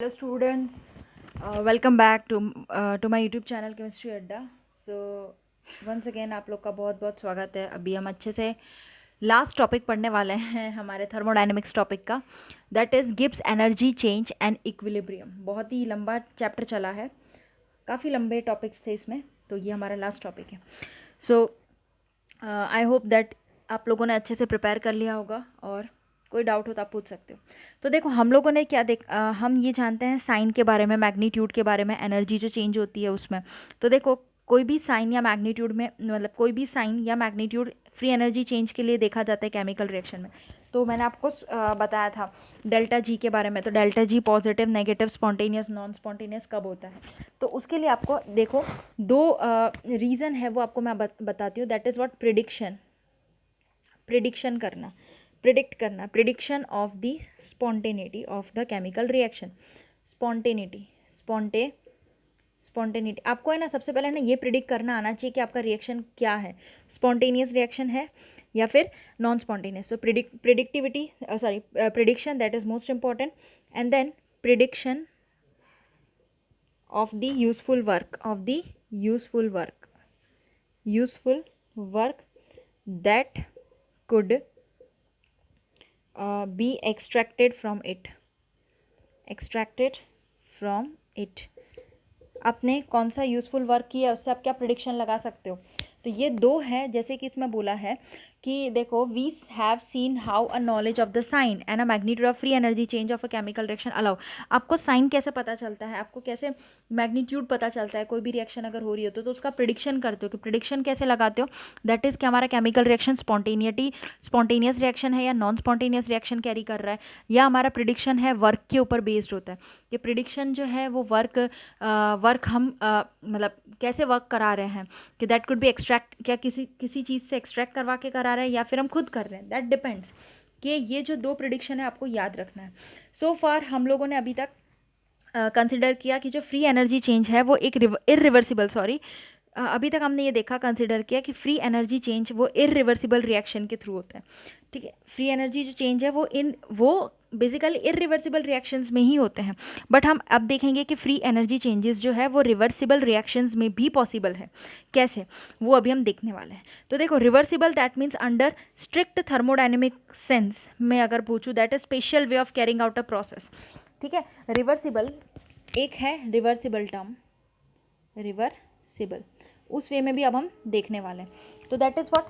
Hello students, welcome back to my YouTube channel Chemistry अड्डा. So once again आप लोग का बहुत बहुत स्वागत है. अभी हम अच्छे से लास्ट टॉपिक पढ़ने वाले हैं हमारे थर्मोडाइनमिक्स टॉपिक का, that is Gibbs energy change and equilibrium. बहुत ही लंबा चैप्टर चला है, काफ़ी लंबे टॉपिक्स थे इसमें, तो ये हमारा लास्ट टॉपिक है. सो आई होप दैट आप लोगों ने अच्छे से प्रिपेयर कर लिया होगा, और कोई डाउट हो तो आप पूछ सकते हो. तो देखो हम लोगों ने क्या हम ये जानते हैं साइन के बारे में, मैग्नीट्यूड के बारे में, एनर्जी जो चेंज होती है उसमें. तो देखो कोई भी साइन या मैग्नीट्यूड में, मतलब कोई भी साइन या मैग्नीट्यूड फ्री एनर्जी चेंज के लिए देखा जाता है केमिकल रिएक्शन में. तो मैंने आपको बताया था डेल्टा जी के बारे में. तो डेल्टा जी positive, negative, spontaneous, non spontaneous कब होता है. तो उसके लिए आपको देखो दो रीज़न है, वो आपको मैं बताती हूँ. दैट इज़ व्हाट प्रिडिक्शन करना, प्रिडिक्ट करना, prediction of the spontaneity of the chemical reaction. Spontaneity आपको है ना, सबसे पहले ना ये प्रिडिक्ट करना आना चाहिए कि आपका रिएक्शन क्या है, स्पॉन्टेनियस रिएक्शन है या फिर non spontaneous. So prediction that is most important. And then prediction of the useful work that could be extracted from it. आपने कौन सा यूज़फुल वर्क किया, उससे आप क्या प्रिडिक्शन लगा सकते हो. तो ये दो है, जैसे कि इसमें बोला है कि देखो we have seen how a knowledge of the sign and a magnitude of free energy change of a chemical reaction allow. आपको साइन कैसे पता चलता है, आपको कैसे मैग्नीट्यूड पता चलता है, कोई भी रिएक्शन अगर हो रही हो तो उसका प्रिडिक्शन करते हो. कि प्रिडिक्शन कैसे लगाते हो, दैट इज़ कि हमारा केमिकल रिएक्शन स्पॉन्टेनियस रिएक्शन है या नॉन स्पॉन्टेनियस रिएक्शन कैरी कर रहा है, या हमारा प्रिडिक्शन है वर्क के ऊपर बेस्ड होता है. कि प्रिडिक्शन जो है वो वर्क हम मतलब कैसे वर्क करा रहे हैं, कि दैट कुड बी एक्सट्रैक्ट, क्या किसी चीज़ से एक्सट्रैक्ट करवा के करा रहे हैं या फिर हम खुद कर रहे हैं, दैट डिपेंड्स. कि ये जो दो प्रिडिक्शन है आपको याद रखना है. सो फार हम लोगों ने अभी तक कंसिडर किया कि जो फ्री एनर्जी चेंज है वो एक इरिवर्सिबल अभी तक हमने ये देखा, कंसिडर किया कि फ्री एनर्जी चेंज वो इरिवर्सिबल रिएक्शन के थ्रू होता है. ठीक है, फ्री एनर्जी जो चेंज है वो बेसिकली इरिवर्सिबल रिएक्शंस में ही होते हैं. बट हम अब देखेंगे कि फ्री एनर्जी चेंजेस जो है वो रिवर्सिबल रिएक्शंस में भी पॉसिबल है. कैसे, वो अभी हम देखने वाले हैं. तो देखो reversible that means under strict thermodynamic sense में अगर पूछूँ, that is special way of carrying out a process. ठीक है, रिवर्सिबल एक है, रिवर्सिबल टर्म, रिवर्सिबल उस वे में भी अब हम देखने वाले हैं. तो दैट इज़ व्हाट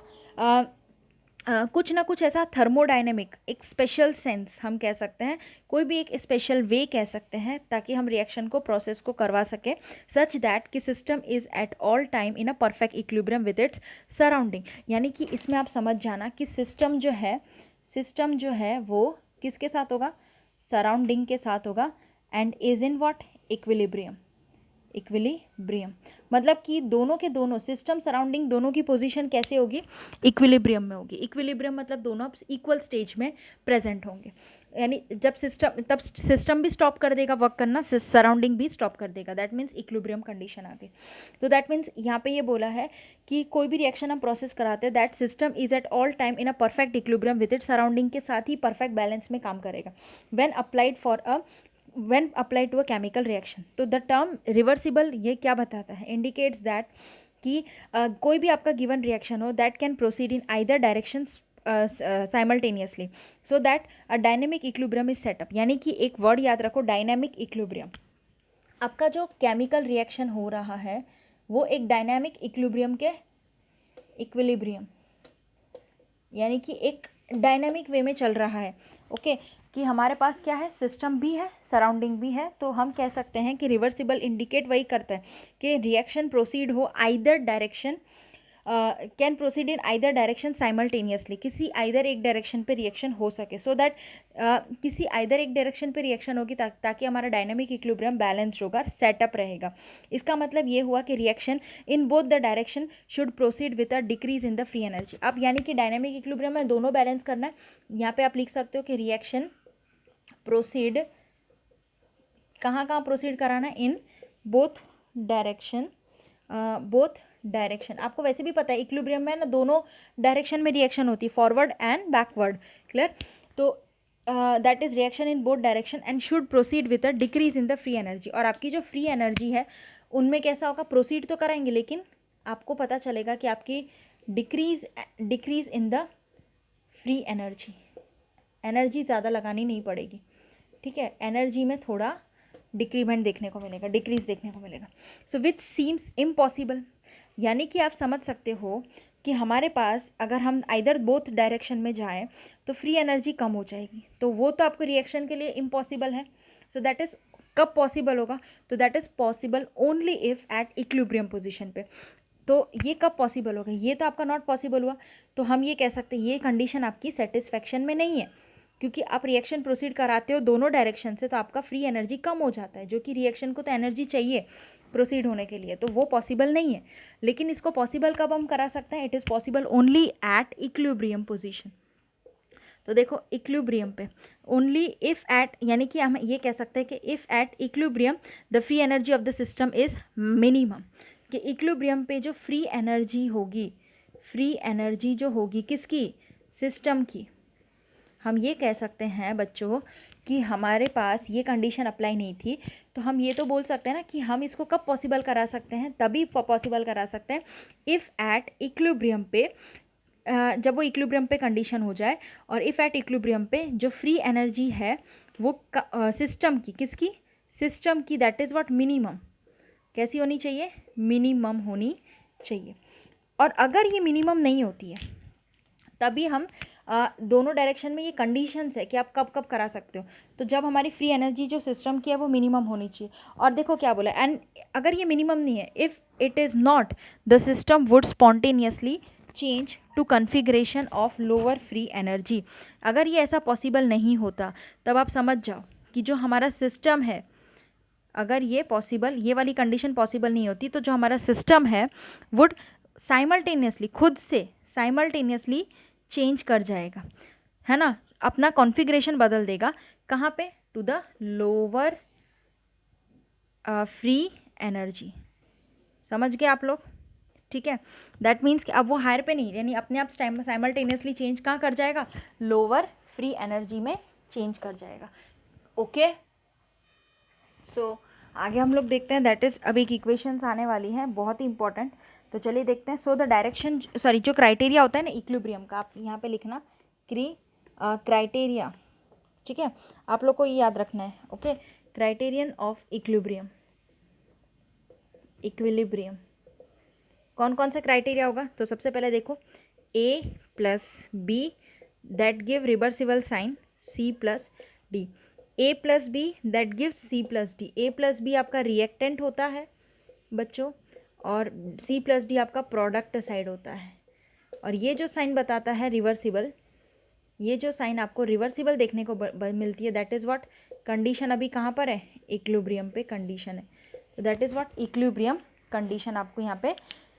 कुछ ना कुछ ऐसा थर्मोडाइनमिक, एक स्पेशल सेंस हम कह सकते हैं, कोई भी एक स्पेशल वे कह सकते हैं, ताकि हम रिएक्शन को, प्रोसेस को करवा सकें सच दैट कि system is at all time in a perfect equilibrium with its surrounding. यानी कि इसमें आप समझ जाना कि सिस्टम जो है वो किसके साथ होगा, सराउंडिंग के साथ होगा. And is in what, equilibrium. मतलब कि दोनों के दोनों सिस्टम सराउंडिंग दोनों की पोजीशन कैसे होगी, इक्विलिब्रियम में होगी. इक्विलिब्रियम मतलब दोनों इक्वल स्टेज में प्रेजेंट होंगे. यानी जब सिस्टम भी स्टॉप कर देगा वर्क करना, सराउंडिंग भी स्टॉप कर देगा, दैट मीन्स इक्विलिब्रियम कंडीशन आ गई. तो दैट मीन्स यहाँ पे ये बोला है कि कोई भी रिएक्शन हम प्रोसेस कराते हैं, that system is at all time in a perfect equilibrium with it surrounding के साथ ही परफेक्ट बैलेंस में काम करेगा when applied to a chemical reaction. तो the term reversible ये क्या बताता है, indicates that कि कोई भी आपका given reaction हो, that can proceed in either directions simultaneously so that a dynamic equilibrium is set up. यानी कि एक वर्ड याद रखो, डायनेमिक इक्विलिब्रियम. आपका जो केमिकल रिएक्शन हो रहा है वो एक डायनेमिक इक्विलिब्रियम यानी कि एक डायनेमिक वे में चल रहा है. ओके कि हमारे पास क्या है, सिस्टम भी है, सराउंडिंग भी है. तो हम कह सकते हैं कि रिवर्सिबल इंडिकेट वही करता है कि रिएक्शन प्रोसीड हो either direction, can proceed in either direction simultaneously. किसी आइदर एक डायरेक्शन पे रिएक्शन हो सके, सो दैट किसी आइदर एक डायरेक्शन पे रिएक्शन होगी ताकि हमारा डायनामिक इक्विलिब्रियम बैलेंस्ड होगा, सेटअप रहेगा. इसका मतलब ये हुआ कि reaction in both the direction should proceed with a decrease in the free energy. अब यानी कि डायनामिक इक्विलिब्रियम में दोनों बैलेंस करना है. यहाँ पे आप लिख सकते हो कि रिएक्शन प्रोसीड कहाँ प्रोसीड कराना है, इन बोथ डायरेक्शन. आपको वैसे भी पता है इक्विलिब्रियम में ना दोनों डायरेक्शन में रिएक्शन होती है, फॉरवर्ड एंड बैकवर्ड. क्लियर. तो that is reaction in both direction and should proceed with a decrease in the free energy. और आपकी जो फ्री एनर्जी है उनमें कैसा होगा, प्रोसीड तो कराएंगे लेकिन आपको पता चलेगा कि आपकी decrease in the free energy, energy ज़्यादा लगानी नहीं पड़ेगी, ठीक है, एनर्जी में थोड़ा डिक्रीमेंट देखने को मिलेगा, डिक्रीज देखने को मिलेगा। सो विच सीम्स इम्पॉसिबल, यानी कि आप समझ सकते हो कि हमारे पास अगर हम आइदर बोथ डायरेक्शन में जाएं तो फ्री एनर्जी कम हो जाएगी, तो वो तो आपको रिएक्शन के लिए इम्पॉसिबल है। सो दैट इज़ कब पॉसिबल होगा, तो that is possible only if at equilibrium position पे। तो ये कब पॉसिबल होगा, ये तो आपका नॉट पॉसिबल हुआ, तो हम ये कह सकते हैं ये कंडीशन आपकी सेटिस्फैक्शन में नहीं है, क्योंकि आप रिएक्शन प्रोसीड कराते हो दोनों डायरेक्शन से तो आपका फ्री एनर्जी कम हो जाता है, जो कि रिएक्शन को तो एनर्जी चाहिए प्रोसीड होने के लिए, तो वो पॉसिबल नहीं है। लेकिन इसको पॉसिबल कब हम करा सकते हैं, it is possible only at equilibrium position. तो देखो इक्विलिब्रियम पे ओनली इफ़ एट, यानी कि हम ये कह सकते हैं कि if at equilibrium the free energy of the system is minimum, कि इक्विलिब्रियम पे जो फ्री एनर्जी होगी, फ्री एनर्जी जो होगी किसकी, सिस्टम की, हम ये कह सकते हैं बच्चों कि हमारे पास ये कंडीशन अप्लाई नहीं थी, तो हम ये तो बोल सकते हैं ना कि हम इसको कब पॉसिबल करा सकते हैं, तभी पॉसिबल करा सकते हैं इफ़ एट इक्विलिब्रियम पे, जब वो इक्विलिब्रियम पे कंडीशन हो जाए, और इफ़ एट इक्विलिब्रियम पे जो फ्री एनर्जी है वो सिस्टम की, किसकी, सिस्टम की, दैट इज़ व्हाट मिनिमम, कैसी होनी चाहिए, मिनिमम होनी चाहिए। और अगर ये मिनिमम नहीं होती है तभी हम दोनों डायरेक्शन में ये कंडीशंस है कि आप कब कब करा सकते हो, तो जब हमारी फ्री एनर्जी जो सिस्टम की है वो मिनिमम होनी चाहिए। और देखो क्या बोला, एंड अगर ये मिनिमम नहीं है, if it is not, the system would spontaneously change to configuration of lower free energy. अगर ये ऐसा पॉसिबल नहीं होता तब आप समझ जाओ कि जो हमारा सिस्टम है, अगर ये पॉसिबल, ये वाली कंडीशन पॉसिबल नहीं होती, तो जो हमारा सिस्टम है वुड साइमल्टेनियसली, खुद से साइमल्टेनियसली चेंज कर जाएगा, है ना, अपना कॉन्फ़िगरेशन बदल देगा, कहाँ पे, to the lower free energy. समझ गए आप लोग, ठीक है, दैट मीन्स कि अब वो हायर पे नहीं, यानी अपने आप साइमल्टेनियसली चेंज कहाँ कर जाएगा, लोअर फ्री एनर्जी में चेंज कर जाएगा। ओके, सो आगे हम लोग देखते हैं, दैट इज़ अब एक इक्वेशंस आने वाली हैं बहुत ही इंपॉर्टेंट, तो चलिए देखते हैं। सो द डायरेक्शन, सॉरी, जो क्राइटेरिया होता है ना इक्विलिब्रियम का, आप यहाँ पे लिखना क्राइटेरिया, ठीक है, आप लोग को ये याद रखना है, ओके, क्राइटेरियन ऑफ इक्विलिब्रियम कौन कौन सा क्राइटेरिया होगा, तो सबसे पहले देखो A plus B that give reversible sign C plus D, A plus B that gives C plus D, A plus B आपका रिएक्टेंट होता है बच्चों, और C प्लस डी आपका प्रोडक्ट साइड होता है। और ये जो साइन बताता है रिवर्सिबल, ये जो साइन आपको रिवर्सिबल देखने को मिलती है, दैट इज़ व्हाट कंडीशन अभी कहाँ पर है, इक्विलिब्रियम पे कंडीशन है, तो that is what equilibrium condition आपको यहाँ पे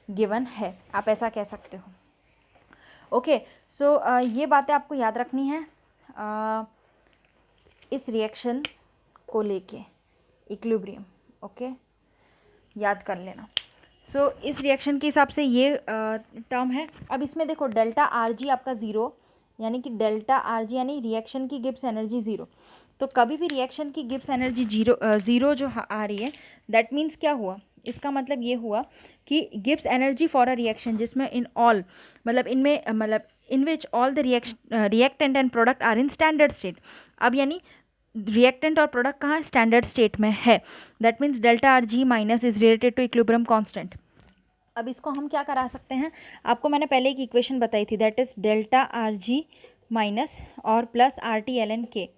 गिवन है, आप ऐसा कह सकते हो। ओके, सो ये बातें आपको याद रखनी है इस रिएक्शन को लेके, इक्विलिब्रियम, ओके, याद कर लेना। सो इस रिएक्शन के हिसाब से ये टर्म है। अब इसमें देखो डेल्टा आर जी आपका ज़ीरो, यानी कि डेल्टा आर जी यानी रिएक्शन की गिब्स एनर्जी ज़ीरो, तो कभी भी रिएक्शन की गिब्स एनर्जी ज़ीरो जो आ रही है, दैट मीन्स क्या हुआ, इसका मतलब ये हुआ कि Gibbs energy for a reaction जिसमें इन ऑल, मतलब इनमें, मतलब in which all the reactant and product are in standard state. अब यानी रिएक्टेंट और प्रोडक्ट कहाँ स्टैंडर्ड स्टेट में है, that means delta R G minus is related to equilibrium constant. अब इसको हम क्या करा सकते हैं, आपको मैंने पहले एक इक्वेशन बताई थी, that is delta R G minus और plus R T L N K,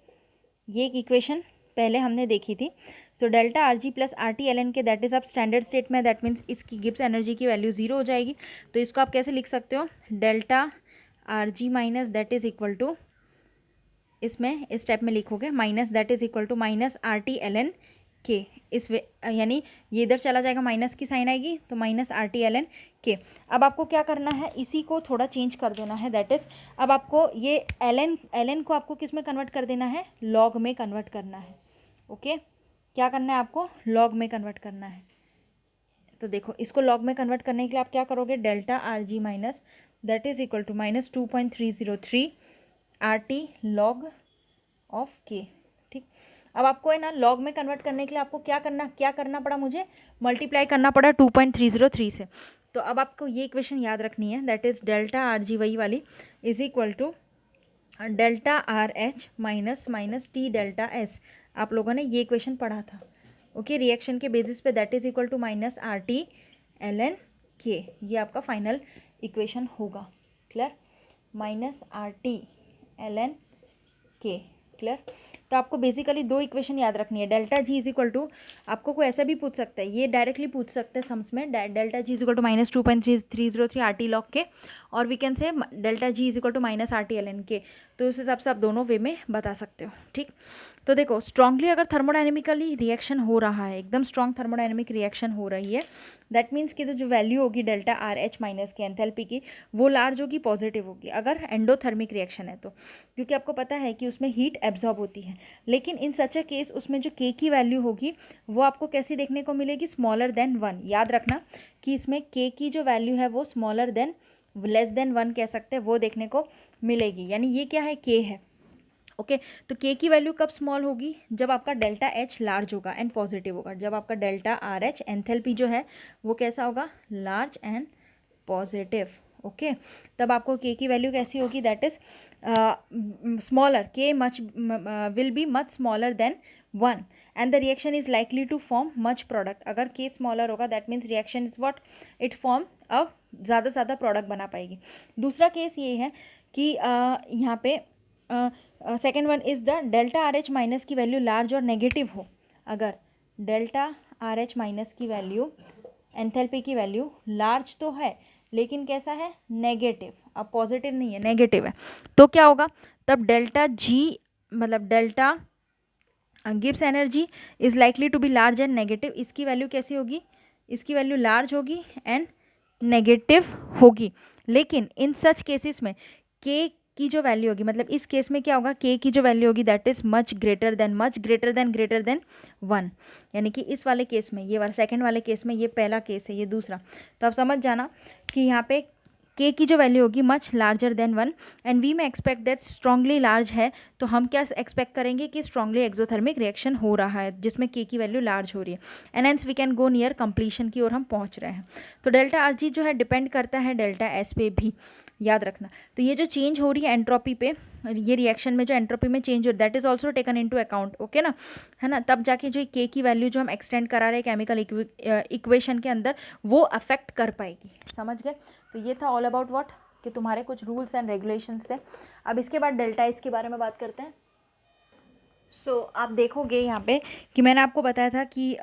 ये एक इक्वेशन पहले हमने देखी थी। So delta R G plus R T L N K, that is अब स्टैंडर्ड स्टेट में, दैट मीन्स इसकी गिब्स एनर्जी की वैल्यू ज़ीरो हो जाएगी। तो इसको आप कैसे लिख सकते हो, delta R G minus that is equal to, इसमें इस स्टेप में लिखोगे minus that is equal to minus R T L N K, इस वे, यानी ये इधर चला जाएगा, माइनस की साइन आएगी, तो minus R T L N K. अब आपको क्या करना है, इसी को थोड़ा चेंज कर देना है, दैट इज़ अब आपको ये एल एन को आपको किस में कन्वर्ट कर देना है, लॉग में कन्वर्ट करना है। ओके, क्या करना है आपको, लॉग में कन्वर्ट करना है। तो देखो इसको लॉग में कन्वर्ट करने के लिए आप क्या करोगे, delta R G minus that is equal to minus 2.303 R T log of K. ठीक, अब आपको है ना लॉग में कन्वर्ट करने के लिए आपको क्या करना पड़ा, मुझे मल्टीप्लाई करना पड़ा 2.303 से। तो अब आपको ये इक्वेशन याद रखनी है, that is delta R G वही वाली is equal to delta R H minus T delta S. आप लोगों ने ये इक्वेशन पढ़ा था। ओके, रिएक्शन के बेसिस पे that is equal to minus R T L N K, ये आपका फाइनल इक्वेशन होगा। Clear, minus R T L N K. Clear, तो आपको बेसिकली दो इक्वेशन याद रखनी है। Delta G is equal to, आपको कोई ऐसा भी पूछ सकता है, ये डायरेक्टली पूछ सकते हैं सम्स में, delta G is equal to minus 2.303 R T log K, और we can say delta G is equal to minus R T L N K. तो उस हिसाब से आप दोनों वे में बता सकते हो। ठीक, तो देखो स्ट्रांगली अगर थर्मोडायनेमिकली रिएक्शन हो रहा है, एकदम स्ट्रॉन्ग थर्मोडायनेमिक रिएक्शन हो रही है, दैट मीन्स कि तो जो वैल्यू होगी डेल्टा आर एच माइनस की एंथैल्पी की, वो लार्ज होगी, पॉजिटिव होगी अगर एंडोथर्मिक रिएक्शन है तो, क्योंकि आपको पता है कि उसमें हीट एब्जॉर्ब होती है। लेकिन इन सच अ केस उसमें जो के की वैल्यू होगी वो आपको कैसी देखने को मिलेगी, स्मॉलर देन 1। याद रखना कि इसमें के की जो वैल्यू है वो स्मॉलर देन, लेस देन 1 कह सकते हैं, वो देखने को मिलेगी। यानी ये क्या है, के है। ओके, तो के की वैल्यू कब स्मॉल होगी, जब आपका डेल्टा एच लार्ज होगा एंड पॉजिटिव होगा। जब आपका डेल्टा आर एच एंथैल्पी जो है वो कैसा होगा, लार्ज एंड पॉजिटिव। ओके, तब आपको के की वैल्यू कैसी होगी, that is smaller, K much will be much smaller than 1 and the reaction is likely to form much product. अगर के स्मॉलर होगा that means reaction is what, it form अब ज़्यादा से ज़्यादा प्रोडक्ट बना पाएगी। दूसरा केस ये है कि यहाँ पे second one is the delta R H minus की वैल्यू लार्ज और नेगेटिव हो। अगर डेल्टा आर एच माइनस की वैल्यू, एंथैल्पी की वैल्यू लार्ज तो है लेकिन कैसा है, नेगेटिव। अब पॉजिटिव नहीं है, नेगेटिव है, तो क्या होगा, तब डेल्टा जी मतलब delta Gibbs energy is likely to be large and negative. इसकी वैल्यू कैसी होगी, इसकी वैल्यू लार्ज होगी एंड नेगेटिव होगी। लेकिन इन सच केसेस में के की जो वैल्यू होगी, मतलब इस केस में क्या होगा, के की जो वैल्यू होगी that is much greater than 1। यानी कि इस वाले केस में, ये वाला सेकंड वाले केस में, ये पहला केस है, ये दूसरा, तो आप समझ जाना कि यहाँ पे के की जो वैल्यू होगी much larger than 1 and we may expect that strongly large है, तो हम क्या एक्सपेक्ट करेंगे कि स्ट्रांगली एक्सोथर्मिक रिएक्शन हो रहा है जिसमें के की वैल्यू लार्ज हो रही है and hence we can go near completion की ओर हम पहुंच रहे हैं। तो डेल्टा आर जी जो है डिपेंड करता है डेल्टा एस पे भी, याद रखना। तो ये जो चेंज हो रही है एंट्रोपी पे, ये रिएक्शन में जो एंट्रोपी में चेंज हो रही है that is also taken into account. Okay ना, है ना, तब जाके जो के की वैल्यू जो हम एक्सटेंड करा रहे हैं केमिकल इक्वेशन के अंदर वो अफेक्ट कर पाएगी। समझ गए, तो ये था ऑल अबाउट व्हाट, कि तुम्हारे कुछ रूल्स एंड रेगुलेशंस थे। अब इसके बाद डेल्टा एस के बारे में बात करते हैं। सो आप देखोगे यहाँ पे कि मैंने आपको बताया था कि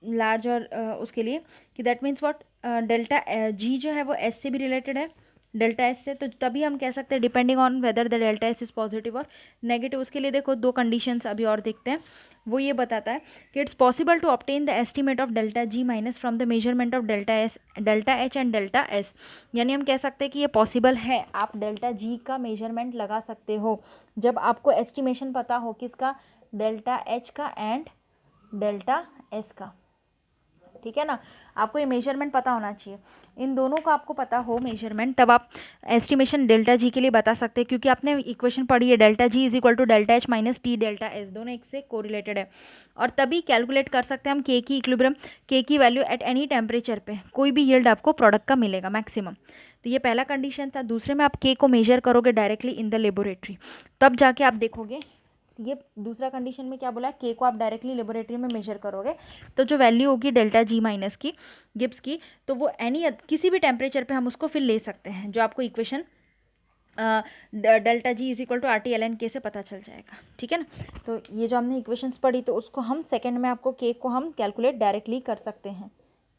लार्ज और उसके लिए कि that means what, delta G जो है वो एस से भी रिलेटेड है, डेल्टा एस से, तो तभी हम कह सकते हैं depending on whether the delta S is positive और नेगेटिव। उसके लिए देखो दो कंडीशंस अभी और देखते हैं। वो ये बताता है कि it's possible to obtain the estimate of delta G minus from the measurement of delta S, delta H and delta S. यानी हम कह सकते हैं कि ये पॉसिबल है, आप डेल्टा जी का मेजरमेंट लगा सकते हो जब आपको एस्टिमेशन पता हो किसका, डेल्टा एच का एंड डेल्टा एस का। ठीक है ना, आपको ये मेजरमेंट पता होना चाहिए, इन दोनों का आपको पता हो मेजरमेंट, तब आप एस्टिमेशन डेल्टा जी के लिए बता सकते हैं, क्योंकि आपने इक्वेशन पढ़ी है delta G is equal to delta H minus T delta S, दोनों एक से कोरिलेटेड है। और तभी कैलकुलेट कर सकते हैं हम के की इक्विलिब्रियम, के की वैल्यू एट एनी टेम्परेचर पे कोई भी यील्ड आपको प्रोडक्ट का मिलेगा मैक्सिमम। तो ये पहला कंडीशन था। दूसरे में आप के को मेजर करोगे डायरेक्टली इन द लेबोरेटरी, तब जाके आप देखोगे, ये दूसरा कंडीशन में क्या बोला है, के को आप डायरेक्टली लेबोरेटरी में मेजर करोगे तो जो वैल्यू होगी डेल्टा जी माइनस की गिब्स की, तो वो एनी किसी भी टेम्परेचर पे हम उसको फिर ले सकते हैं, जो आपको equation delta G is equal to R T L N K से पता चल जाएगा। ठीक है ना, तो ये जो हमने इक्वेशंस पढ़ी तो उसको हम सेकेंड में आपको के को हम कैलकुलेट डायरेक्टली कर सकते हैं।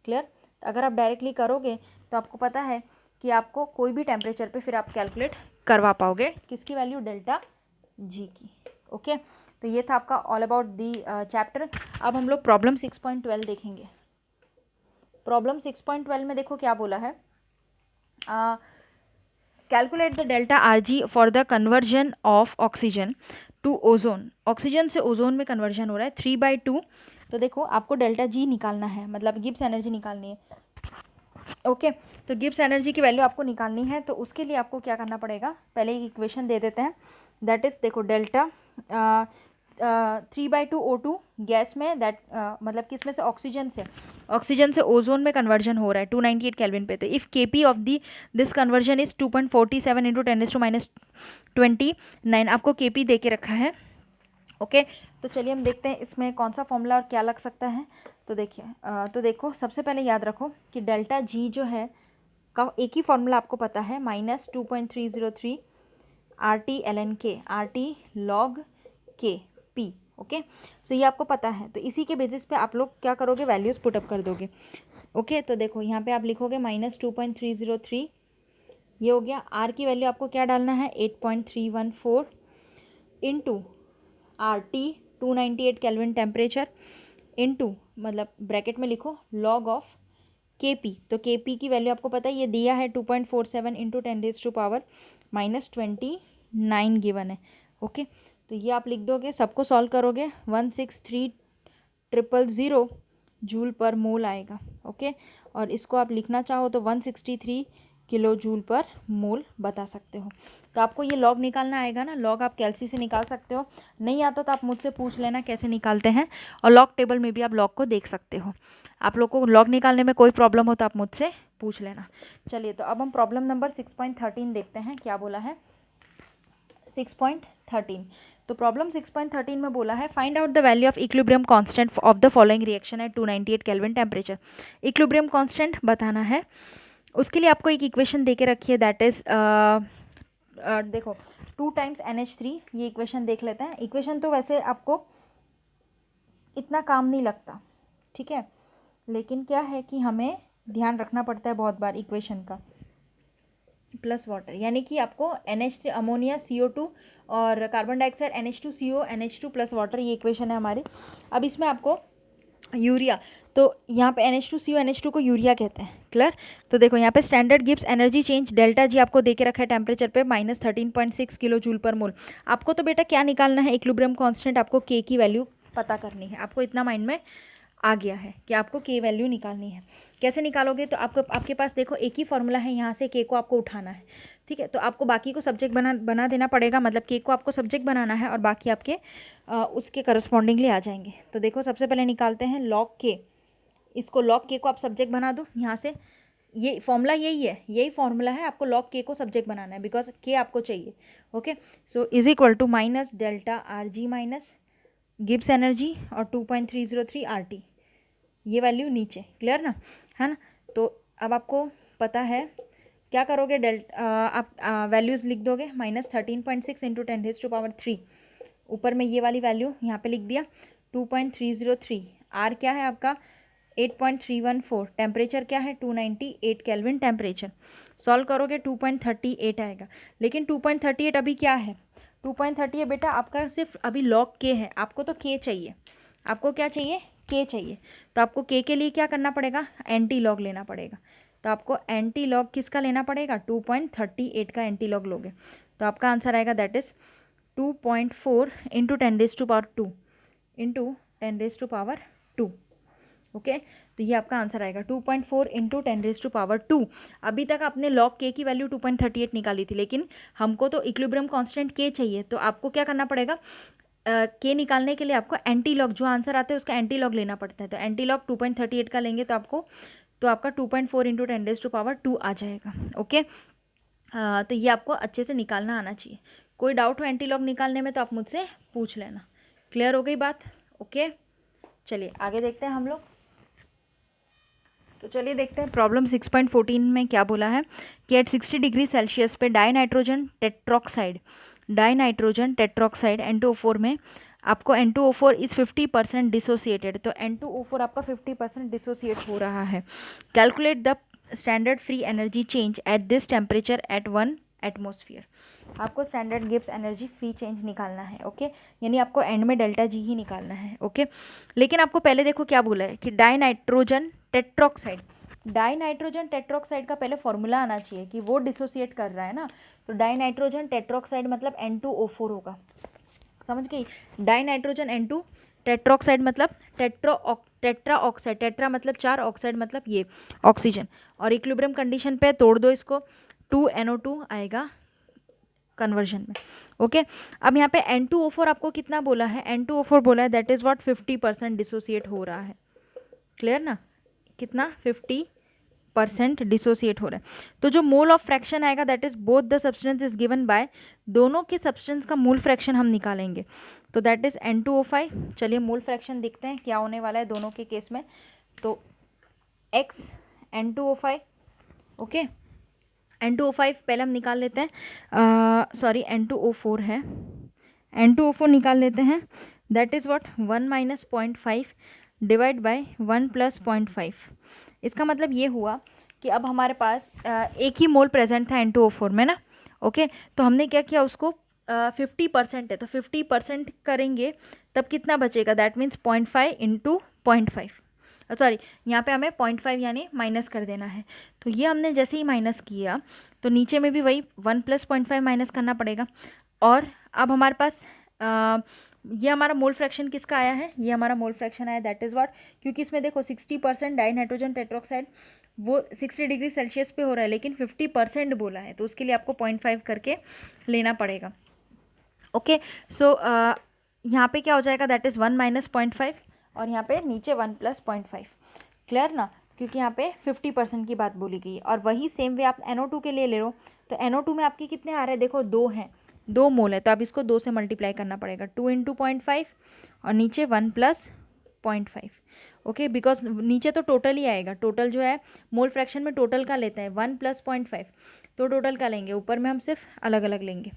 क्लियर, अगर आप डायरेक्टली करोगे तो आपको पता है कि आपको कोई भी टेम्परेचर पे फिर आप कैलकुलेट करवा पाओगे किसकी वैल्यू, डेल्टा जी की। ओके, तो ये था आपका ऑल अबाउट दी चैप्टर। अब हम लोग प्रॉब्लम 6.12 देखेंगे। प्रॉब्लम 6.12 में देखो क्या बोला है, calculate the delta R G for the conversion of oxygen to ozone. Oxygen से ओजोन में कन्वर्जन हो रहा है 3/2। तो देखो आपको डेल्टा जी निकालना है, मतलब गिब्स एनर्जी निकालनी है। ओके, तो गिब्स एनर्जी की वैल्यू आपको निकालनी है, तो उसके लिए आपको क्या करना पड़ेगा, पहले एक इक्वेशन दे देते हैं, दैट इज देखो डेल्टा 3/2 O2 गैस में, दैट मतलब किस में से, ऑक्सीजन से ओजोन में कन्वर्जन हो रहा है 298 केल्विन पे। तो if KP of the this conversion is 2.47 into 10⁻⁻29, आपको केपी दे के रखा है। ओके तो चलिए हम देखते हैं इसमें कौन सा फॉर्मूला और क्या लग सकता है। तो देखिए तो देखो सबसे पहले याद रखो कि डेल्टा जी जो है का एक ही फॉर्मूला आपको पता है, -2.303 RT/ln/K, RT log K P। Okay so ये आपको पता है, तो इसी के बेसिस पे आप लोग क्या करोगे, वैल्यूज़ पुटअप कर दोगे। ओके तो देखो यहाँ पे आप लिखोगे -2.303, ये हो गया। आर की वैल्यू आपको क्या डालना है, 8.314 into RT 298 kelvin temperature into, मतलब ब्रैकेट में लिखो लॉग ऑफ KP। तो KP की वैल्यू आपको पता है, ये दिया है 2.47 इंटू 10⁻⁻29 गिवन है। ओके तो ये आप लिख दोगे, सबको सॉल्व करोगे 163,000 जूल पर मोल आएगा। ओके और इसको आप लिखना चाहो तो 163 किलो जूल पर मोल बता सकते हो। तो आपको ये लॉग निकालना आएगा ना, लॉग आप कैलसी से निकाल सकते हो, नहीं आता तो आप मुझसे पूछ लेना कैसे निकालते हैं, और लॉग टेबल में भी आप लॉग को देख सकते हो। आप लोग को लॉग निकालने में कोई प्रॉब्लम हो तो आप मुझसे पूछ लेना। चलिए तो अब हम प्रॉब्लम नंबर 6.13 देखते हैं, क्या बोला है 6.13। तो प्रॉब्लम 6.13 में बोला है, find out the value of equilibrium constant of the following reaction at 298 kelvin temperature. Equilibrium constant बताना है, उसके लिए आपको एक इक्वेशन दे के रखी है, दैट इज देखो 2 टाइम्स NH3। ये इक्वेशन देख लेते हैं। इक्वेशन तो वैसे आपको इतना काम नहीं लगता, ठीक है, लेकिन क्या है कि हमें ध्यान रखना पड़ता है बहुत बार इक्वेशन का। प्लस वाटर यानी कि आपको NH3 अमोनिया CO2 और carbon dioxide NH2CO NH2 plus water, ये इक्वेशन है हमारी। अब इसमें आपको यूरिया, तो यहाँ पे NH2CO NH2 को यूरिया कहते हैं, क्लियर। तो देखो यहाँ पे standard Gibbs energy change delta G आपको दे के रखा है टेम्परेचर पे -13.6 किलो जूल पर मोल। आपको तो बेटा क्या निकालना है, इक्विलिब्रियम कांस्टेंट, आपको K की वैल्यू पता करनी है। आपको इतना माइंड में आ गया है कि आपको K वैल्यू निकालनी है। कैसे निकालोगे, तो आपके पास देखो एक ही फॉर्मूला है, यहाँ से K को आपको उठाना है, ठीक है। तो आपको बाकी को सब्जेक्ट बना देना पड़ेगा, मतलब K को आपको सब्जेक्ट बनाना है और बाकी आपके उसके करस्पॉन्डिंगली आ जाएंगे। तो देखो सबसे पहले निकालते हैं लॉग K। इसको लॉग K को आप सब्जेक्ट बना दो यहाँ से, ये फॉर्मूला यही है, यही फॉर्मूला है, आपको लॉग K को सब्जेक्ट बनाना है बिकॉज K आपको चाहिए। Okay so is equal to minus delta RG minus Gibbs energy और 2.303 RT, ये वैल्यू नीचे, क्लियर ना, है ना। तो अब आपको पता है क्या करोगे, आप वैल्यूज़ लिख दोगे -13.6 इंटू 10⁻³ ऊपर में ये वाली वैल्यू यहाँ पे लिख दिया 2.303। आर क्या है आपका 8.314, टेम्परेचर क्या है 298 केल्विन टेम्परेचर। सॉल्व करोगे 2.38 आएगा, लेकिन 2.38 अभी क्या है, 2.38 बेटा आपका सिर्फ अभी लॉग K है, आपको तो K चाहिए, आपको क्या चाहिए, K चाहिए। तो आपको K के लिए क्या करना पड़ेगा, एंटी लॉग लेना पड़ेगा। तो आपको एंटी लॉग किसका लेना पड़ेगा, 2.38 का एंटी लॉग लोगे तो आपका आंसर आएगा that is 2.4 into 10⁻² into 10⁻²। Okay तो ये आपका आंसर आएगा 2.4 इंटू 10⁻²। अभी तक आपने लॉग K की वैल्यू 2.38 निकाली थी, लेकिन हमको तो इक्विलिब्रियम कांस्टेंट K चाहिए, तो आपको क्या करना पड़ेगा, K निकालने के लिए आपको एंटी लॉग जो आंसर आता है उसका एंटी लॉग लेना पड़ता है। तो एंटी लॉग 2.38 का लेंगे तो आपका 2.4 इंटू 10⁻² आ जाएगा। ओके तो ये आपको अच्छे से निकालना आना चाहिए। कोई डाउट हो एंटी लॉग निकालने में तो आप मुझसे पूछ लेना। क्लियर हो गई बात। ओके चलिए आगे देखते हैं हम लोग। तो चलिए देखते हैं प्रॉब्लम 6.14 में क्या बोला है कि एट 60 डिग्री सेल्सियस पे डाइनाइट्रोजन टेट्रोक्साइड N2O4 में आपको N2O4 इज 50% डिसोसिएटेड। तो N2O4 आपका 50% डिसोसिएट हो रहा है। Calculate the standard free energy change at this temperature at 1 atmosphere. आपको standard Gibbs energy free change निकालना है। ओके यानी आपको एंड में डेल्टा जी ही निकालना है। ओके लेकिन आपको पहले देखो क्या बोला है कि डाइनाइट्रोजन टेट्रोक्साइड का पहले फॉर्मूला आना चाहिए कि वो डिसोसिएट कर रहा है ना। तो डाइनाइट्रोजन टेट्रोक्साइड मतलब N2O4 होगा, समझ गई। डाइनाइट्रोजन N2 टेट्रोक्साइड मतलब टेट्रा ऑक्साइड, टेट्रा मतलब 4, ऑक्साइड मतलब ये ऑक्सीजन। और इक्विलिब्रियम कंडीशन पे तोड़ दो इसको, 2NO2 आएगा कन्वर्जन में। ओके, अब यहाँ पे N2O4 आपको कितना बोला है, N2O4 बोला है दैट इज़ व्हाट 50% डिसोसिएट हो रहा है। क्लियर ना, कितना 50% डिसोसिएट हो रहा है। तो जो मोल ऑफ फ्रैक्शन आएगा that is both the substance is given by, दोनों के सब्सटेंस का मोल फ्रैक्शन हम निकालेंगे, तो दैट इज N2O5। चलिए मोल फ्रैक्शन देखते हैं क्या होने वाला है दोनों के केस में। तो X N2O5, ओके, N2O5 पहले हम निकाल लेते हैं, सॉरी N2O4 है, N2O4 निकाल लेते हैं, that is what 1 minus 0.5 divide bye 1 plus 0.5। इसका मतलब ये हुआ कि अब हमारे पास एक ही मोल प्रेजेंट था N2O4 में ना। ओके, तो हमने क्या किया, उसको 50% है तो 50% करेंगे तब कितना बचेगा, दैट मीन्स 0.5 इंटू 0.5, सॉरी यहाँ पे हमें 0.5 यानी माइनस कर देना है। तो ये हमने जैसे ही माइनस किया तो नीचे में भी वही 1 प्लस 0.5 माइनस करना पड़ेगा। और अब हमारे पास ये हमारा मोल फ्रैक्शन किसका आया है, ये हमारा मोल फ्रैक्शन आया दैट इज़ व्हाट, क्योंकि इसमें देखो 60% डाई नाइट्रोजन टेट्रोक्साइड वो 60 डिग्री सेल्सियस पे हो रहा है, लेकिन 50% बोला है तो उसके लिए आपको 0.5 करके लेना पड़ेगा। ओके, सो यहाँ पे क्या हो जाएगा, दैट इज़ 1 माइनस 0.5 और यहाँ पे नीचे 1 प्लस 0.5। क्लियर ना, क्योंकि यहाँ पे 50% की बात बोली गई है। और वही सेम वे आप NO2 के लिए ले लो, तो NO2 में आपके कितने आ रहे हैं, देखो 2 हैं, 2 मोल है, तो आप इसको 2 से मल्टीप्लाई करना पड़ेगा, 2 इंटू 0.5 और नीचे 1 प्लस 0.5। ओके, बिकॉज नीचे तो टोटल ही आएगा, टोटल जो है मोल फ्रैक्शन में टोटल का लेते हैं 1 प्लस 0.5, तो टोटल का लेंगे, ऊपर में हम सिर्फ अलग अलग लेंगे।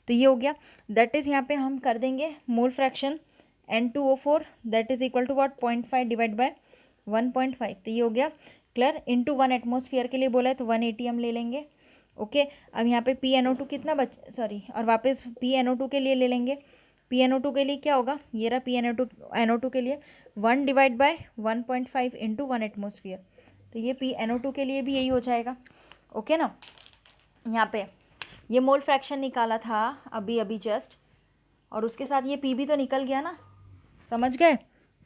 तो ये हो गया, दैट इज़ यहाँ पे हम कर देंगे mole fraction N2O4 that is equal to what 0.5 divide by 1.5, तो ये हो गया। क्लियर, इंटू 1 एटमोसफियर के लिए बोला है तो 180 हम ले लेंगे। ओके, अब यहाँ पे PNO2 कितना सॉरी, और वापस PNO2 के लिए ले लेंगे। PNO2 के लिए क्या होगा, ये रहा NO2 के लिए 1 डिवाइड बाय 1.5 इंटू 1 एटमोसफियर, तो ये PNO2 के लिए भी यही हो जाएगा। ओके ना, यहाँ पे ये मोल फ्रैक्शन निकाला था अभी अभी जस्ट, और उसके साथ ये P भी तो निकल गया ना, समझ गए,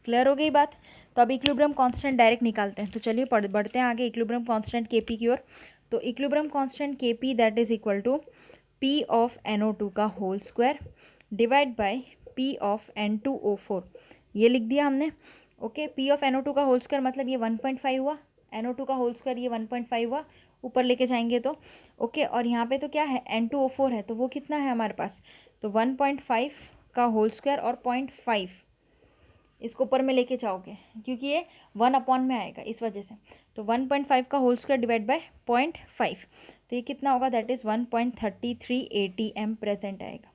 क्लियर हो गई बात। तो अब इक्विलिब्रियम कांस्टेंट डायरेक्ट निकालते हैं, तो चलिए बढ़ते हैं आगे इक्विलिब्रियम कांस्टेंट Kp की ओर। तो equilibrium constant Kp that is equal to P of NO2 का whole square divide by P of N2O4, ये लिख दिया हमने। ओके, P ऑफ NO2 का होल स्क्वायर मतलब ये 1.5 हुआ, NO2 का होल स्क्वायर ये 1.5 हुआ, ऊपर लेके जाएंगे तो ओके। और यहाँ पे तो क्या है N2O4 है, तो वो कितना है हमारे पास, तो 1.5 का होल स्क्वायर और 0.5 इसको ऊपर में लेके जाओगे क्योंकि ये 1 अपॉन में आएगा इस वजह से, तो 1.5 का होल स्क्वायर डिवाइड बाय 0.5, तो ये कितना होगा, दैट इज़ 1.33 ATM प्रेजेंट आएगा,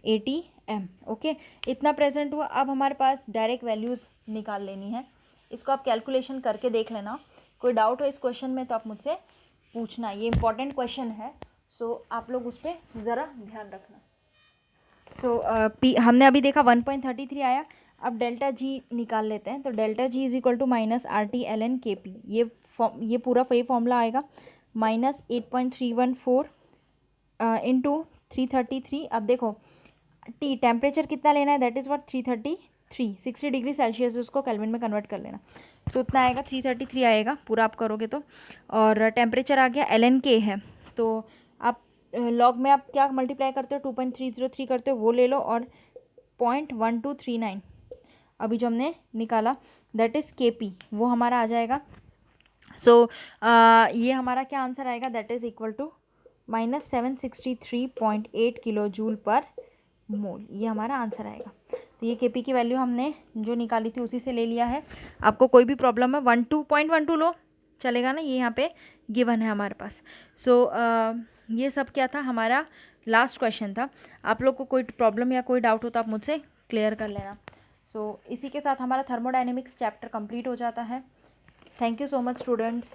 ATM। ओके, इतना प्रेजेंट हुआ। अब हमारे पास डायरेक्ट वैल्यूज़ निकाल लेनी है, इसको आप कैलकुलेशन करके देख लेना, कोई डाउट हो इस क्वेश्चन में तो आप मुझसे पूछना, ये इंपॉर्टेंट क्वेश्चन है, सो आप लोग उस पर ज़रा ध्यान रखना। सो हमने अभी देखा 1.33 आया, अब डेल्टा जी निकाल लेते हैं, तो delta G is equal to minus RT ln KP, ये पूरा वही फॉर्मूला आएगा, माइनस 8.314 इंटू 333। अब देखो T टेम्परेचर कितना लेना है, that is what 333, 60 degree Celsius, उसको केल्विन में कन्वर्ट कर लेना, सो उतना आएगा 333 आएगा पूरा आप करोगे तो। और टेम्परेचर आ गया ln K है, तो आप लॉग में आप क्या मल्टीप्लाई करते हो, 2.303 करते हो वो ले लो, और 0.1239 अभी जो हमने निकाला दैट इज़ KP, वो हमारा आ जाएगा। सो ये हमारा क्या आंसर आएगा, that is equal to minus 763.8 kilojoule per mole, ये हमारा आंसर आएगा। तो ये KP की वैल्यू हमने जो निकाली थी उसी से ले लिया है। आपको कोई भी प्रॉब्लम है 12.12 लो चलेगा ना, ये यहाँ पे गिवन है हमारे पास। सो ये सब क्या था, हमारा लास्ट क्वेश्चन था। आप लोग को कोई प्रॉब्लम या कोई डाउट हो तो आप मुझसे क्लियर कर लेना। सो इसी के साथ हमारा थर्मोडायनेमिक्स चैप्टर कंप्लीट हो जाता है। Thank you so much students.